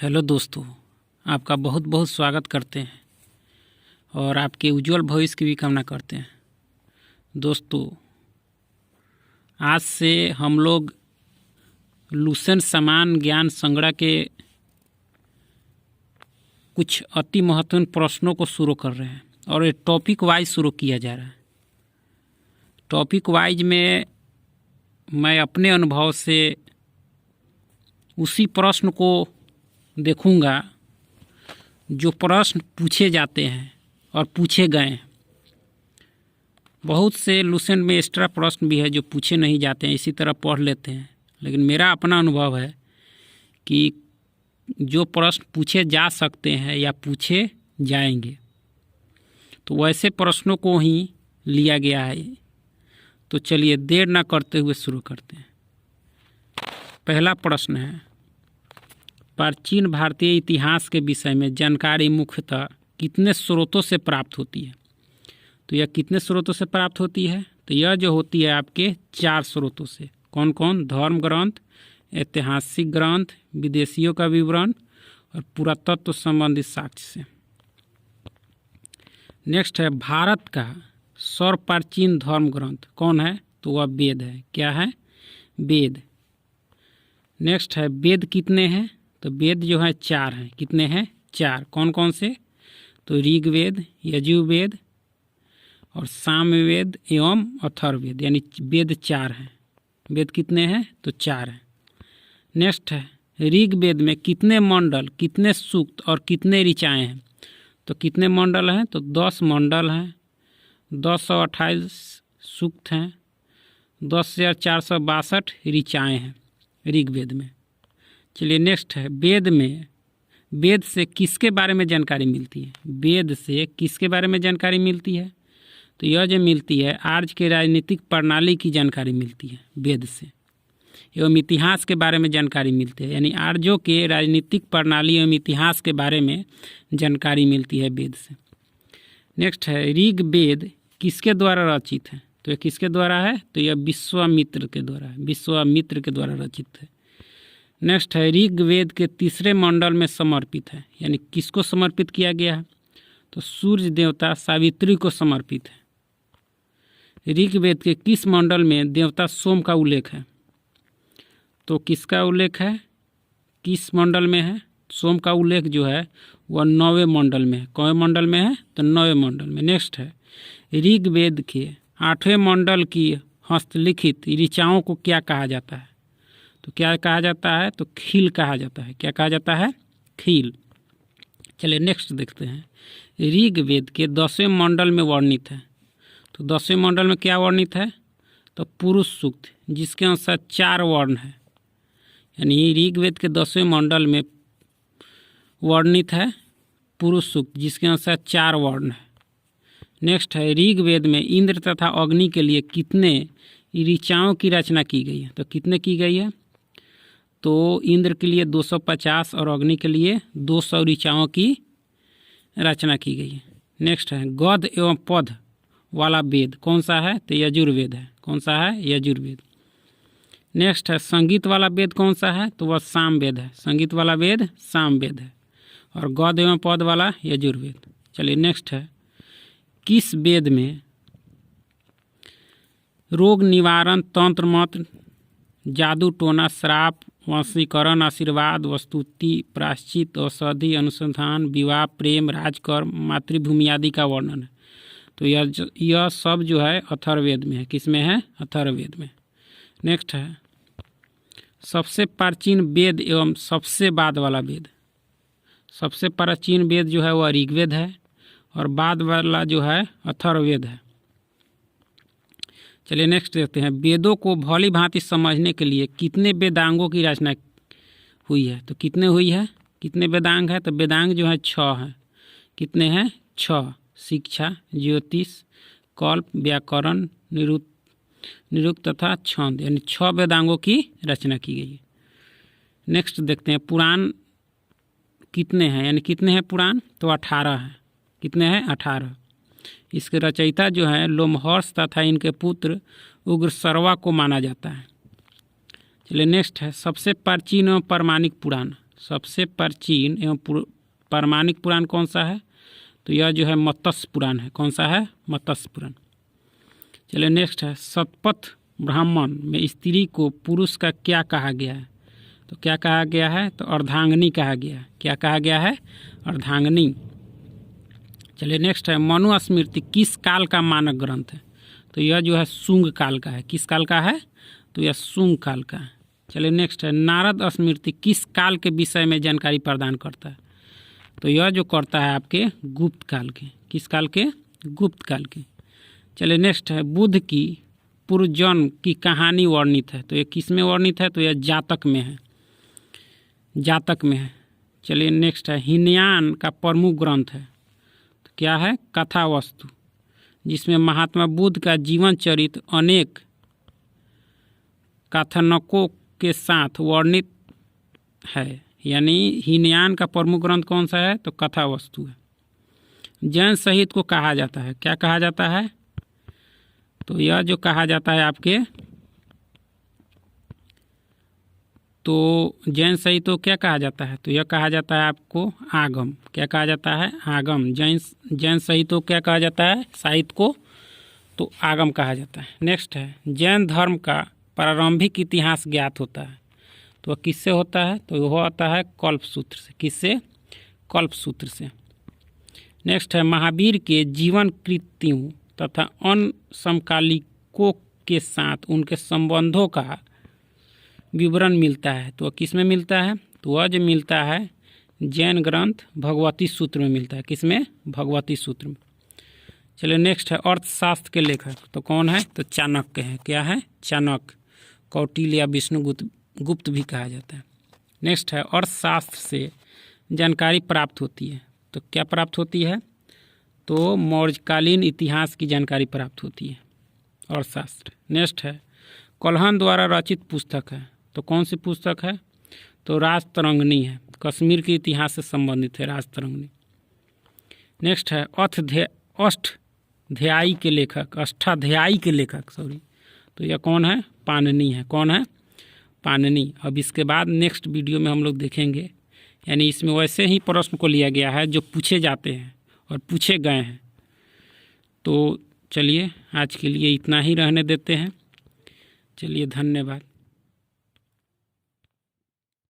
Hello दोस्तों, आपका बहुत बहुत स्वागत करते हैं और आपके उज्जवल भविष्य की भी कामना करते हैं। दोस्तों, आज से हम लोग लुसेंट समान ज्ञान संग्रह के कुछ अति महत्वपूर्ण प्रश्नों को शुरू कर रहे हैं और ये टॉपिक वाइज शुरू किया जा रहा है। टॉपिक वाइज में मैं अपने अनुभव से उसी प्रश्न को देखूंगा जो प्रश्न पूछे जाते हैं और पूछे गए हैं। बहुत से लुसेंट में एक्स्ट्रा प्रश्न भी है जो पूछे नहीं जाते हैं, इसी तरह पढ़ लेते हैं। लेकिन मेरा अपना अनुभव है कि जो प्रश्न पूछे जा सकते हैं या पूछे जाएंगे तो वैसे प्रश्नों को ही लिया गया है। तो चलिए देर ना करते हुए शुरू करते हैं। पहला प्रश्न है, प्राचीन भारतीय इतिहास के विषय में जानकारी मुख्यतः कितने स्रोतों से प्राप्त होती है? तो यह कितने स्रोतों से प्राप्त होती है? तो यह जो होती है आपके 4 स्रोतों से। कौन कौन? धर्म ग्रंथ, ऐतिहासिक ग्रंथ, विदेशियों का विवरण और पुरातत्व संबंधित साक्ष्य से। नेक्स्ट है, भारत का सर्वप्राचीन धर्म ग्रंथ कौन है? तो वह वेद है। क्या है? वेद। नेक्स्ट है, वेद कितने हैं? तो वेद जो है 4 हैं। कितने हैं? 4। कौन कौन से? तो ऋग्वेद, यजुर्वेद और सामवेद एवं अथर्ववेद, यानी वेद 4 हैं। वेद कितने हैं? तो 4 हैं। नेक्स्ट है, ऋग्वेद में कितने मंडल, कितने सूक्त और कितने ऋचाएँ हैं? तो कितने मंडल हैं? तो 10 मंडल हैं, 1028 सूक्त हैं, 10,462 ऋचाएँ हैं ऋग्वेद में। चलिए नेक्स्ट है, वेद में वेद से किसके बारे में जानकारी मिलती है? वेद से किसके बारे में जानकारी मिलती है? तो यह जो मिलती है आर्य के राजनीतिक प्रणाली की जानकारी मिलती है वेद से, एवं इतिहास के बारे में जानकारी मिलती है। यानी आर्यों के राजनीतिक प्रणाली एवं इतिहास के बारे में जानकारी मिलती है वेद से। नेक्स्ट है, ऋग्वेद किसके द्वारा रचित है? तो यह किसके द्वारा है? तो यह विश्वामित्र के द्वारा है। विश्वामित्र के द्वारा रचित है। नेक्स्ट है, ऋग्वेद के 3 मंडल में समर्पित है। यानी किसको समर्पित किया गया है? तो सूर्य देवता सावित्री को समर्पित है। ऋग्वेद के किस मंडल में देवता सोम का उल्लेख है? तो किसका उल्लेख है? किस मंडल में है? सोम का उल्लेख जो है वह 9वें मंडल में है। कौन मंडल में है? तो 9वें मंडल में। नेक्स्ट है, ऋग्वेद के 8वें मंडल की हस्तलिखित ऋचाओं को क्या कहा जाता है? तो क्या कहा जाता है? तो खील कहा जाता है। क्या कहा जाता है? खील। चलिए नेक्स्ट देखते हैं, ऋग्वेद के 10वें मंडल में वर्णित है। तो 10वें मंडल में क्या वर्णित है? तो पुरुष सूक्त, जिसके अनुसार 4 वर्ण है। यानी ऋग्वेद के 10वें मंडल में वर्णित है पुरुष सूक्त, जिसके अनुसार 4 वर्ण है। नेक्स्ट है, ऋग्वेद में इंद्र तथा अग्नि के लिए कितने ऋचाओं की रचना की गई है? तो कितने की गई है? तो इंद्र के लिए 250 और अग्नि के लिए 200 ऋचाओं की रचना की गई है। नेक्स्ट है, गद्य एवं पद्य वाला वेद कौन सा है? तो यजुर्वेद है। कौन सा है? यजुर्वेद। नेक्स्ट है, संगीत वाला वेद कौन सा है? तो वह सामवेद है। संगीत वाला वेद सामवेद है। और गद्य एवं पद्य वाला यजुर्वेद। चलिए नेक्स्ट है, किस वेद में रोग निवारण, तंत्र मंत्र, जादू टोना, श्राप, वशीकरण, आशीर्वाद, वस्तुति, प्रायश्चित, औषधि, अनुसंधान, विवाह, प्रेम, राजकर्म, मातृभूमि आदि का वर्णन है? तो यह सब जो है अथर्ववेद में है। किस में है? अथर्ववेद में। नेक्स्ट है, सबसे प्राचीन वेद एवं सबसे बाद वाला वेद। सबसे प्राचीन वेद जो है वह ऋग्वेद है और बाद वाला जो है अथर्ववेद है। चलिए नेक्स्ट देखते हैं, वेदों को भली भांति समझने के लिए कितने वेदांगों की रचना हुई है? तो कितने हुई है? कितने वेदांग है? तो वेदांग जो है 6 है। कितने हैं? 6। शिक्षा, ज्योतिष, कल्प, व्याकरण, निरुक्त तथा छंद, यानी 6 वेदांगों की रचना की गई है। नेक्स्ट देखते हैं, पुराण कितने हैं? यानी कितने हैं पुराण? तो 18 है। कितने हैं? 18। इसके रचयिता जो है लोमहर्ष तथा इनके पुत्र उग्रसर्वा को माना जाता है। चलिए नेक्स्ट है, सबसे प्राचीन और प्रमाणिक पुराण। सबसे प्राचीन एवं पौराणिक पुराण कौन सा है? तो यह जो है मत्स्य पुराण है। कौन सा है? मत्स्य पुराण। चलिए नेक्स्ट है, शतपथ ब्राह्मण में स्त्री को पुरुष का क्या कहा गया है? तो क्या कहा गया है? तो अर्धांगिनी कहा गया है। क्या कहा गया है? अर्धांगिनी। चलिए नेक्स्ट है, मनुस्मृति किस काल का मानक ग्रंथ है? तो यह जो है शुंग काल का है। किस काल का है? तो यह शुंग काल का है। चलिए नेक्स्ट है, नारद स्मृति किस काल के विषय में जानकारी प्रदान करता है? तो यह जो करता है आपके गुप्त काल के। किस काल के? गुप्त काल के। चलिए नेक्स्ट है, बुद्ध की पूर्वजन्म की कहानी वर्णित है। तो ये किस में वर्णित है? तो यह जातक में है। जातक में है। चलिए नेक्स्ट है, हीनयान का प्रमुख ग्रंथ है। तो क्या है? कथावस्तु, जिसमें महात्मा बुद्ध का जीवन चरित्र अनेक कथानकों के साथ वर्णित है। यानी हीनयान का प्रमुख ग्रंथ कौन सा है? तो कथावस्तु है। जैन साहित्य को कहा जाता है, क्या कहा जाता है? तो यह जो कहा जाता है आपके, तो जैन साहित्य को क्या कहा जाता है? तो यह कहा जाता है आपको आगम। क्या कहा जाता है? आगम। जैन साहित्य को क्या कहा जाता है? साहित्य को तो आगम कहा जाता है। नेक्स्ट है, जैन धर्म का प्रारंभिक इतिहास ज्ञात होता है। तो वह किससे होता है? तो वह होता है कल्पसूत्र से। किससे? कल्पसूत्र से। नेक्स्ट है, महावीर के जीवन कृत्यों तथा अन्य समकालिकों के साथ उनके संबंधों का विवरण मिलता है। तो वह किस में मिलता है? तो वह जो मिलता है जैन ग्रंथ भगवती सूत्र में मिलता है। किस में? भगवती सूत्र में। चलिए नेक्स्ट है, अर्थशास्त्र के लेखक तो कौन है? तो चाणक्य है। क्या है? चाणक्य। कौटिल्य या विष्णुगुप्त भी कहा जाता है। नेक्स्ट है, अर्थशास्त्र से जानकारी प्राप्त होती है। तो क्या प्राप्त होती है? तो मौर्यकालीन इतिहास की जानकारी प्राप्त होती है अर्थशास्त्र। नेक्स्ट है, कल्हण द्वारा रचित पुस्तक है। तो कौन सी पुस्तक है? तो राजतरंगिणी है। कश्मीर के इतिहास से संबंधित है राजतरंगिणी। नेक्स्ट है, अष्टाध्यायी के लेखक तो यह कौन है? पाणिनि है। कौन है? पाणिनि। अब इसके बाद नेक्स्ट वीडियो में हम लोग देखेंगे, यानी इसमें वैसे ही प्रश्न को लिया गया है जो पूछे जाते हैं और पूछे गए हैं। तो चलिए आज के लिए इतना ही रहने देते हैं। चलिए धन्यवाद।